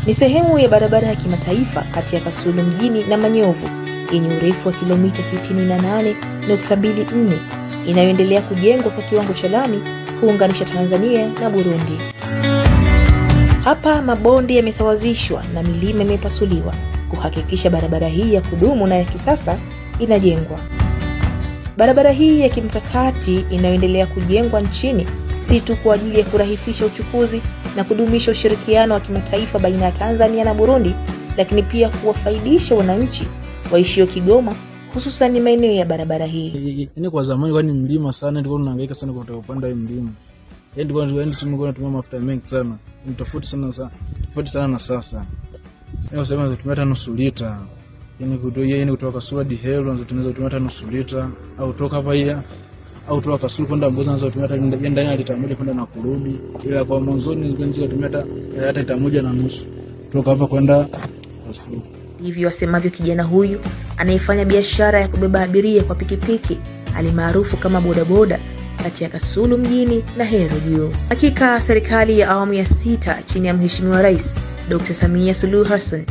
Ni sehemu ya barabara ya kimataifa kati ya Kasulu mjini na Manyovu yenye urefu wa kilomita 68.24 inayoendelea kujengwa kwa kiwango cha lami kuunganisha Tanzania na Burundi. Hapa mabonde yamesawazishwa na milima imepasuliwa kuhakikisha barabara hii ya kudumu na ya kisasa inajengwa. Barabara hii ya kimkakati inayoendelea kujengwa nchini si tu kwa ajili ya kurahisisha uchukuzi na kudumisha ushirikiano wa kimataifa baina ya Tanzania na Burundi, lakini pia kuwafaidisha wananchi waishio Kigoma, hususan maeneo ya barabara hii. Ni kwa zamani kwani mlima sana, ndiko tunahangaika sana kutoka upande wa mlima. Ndiko tunatumia mafuta mengi sana. Ni tofauti sana na sasa. Leo sema tunatumia nusu lita. Kutoka Kasulu hadi Helo tunaweza kutumia nusu lita, au kutoka hapa hii au kutoka Kasulu kwenda Mbozi tunaweza kutumia ndani ya lita moja kwenda na kurudi. Ila kwa mwanzoni tunaweza kutumia hata lita moja na nusu kutoka hapa kwenda Kasulu. Hivyo asemavyo kijana huyu anayefanya biashara ya kubeba abiria kwa pikipiki alimaarufu kama bodaboda kati ya Kasulu mjini na Helo juu. Hakika serikali ya awamu ya 6 chini ya Mheshimiwa Rais Dr. Samia Suluhu Hassan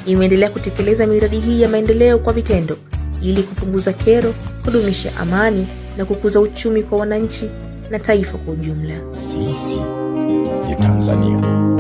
imeendelea kutekeleza miradi hii ya maendeleo kwa vitendo ili kupunguza kero, kudumisha amani na kukuza uchumi kwa wananchi na taifa kwa ujumla. Sisi ni Tanzania.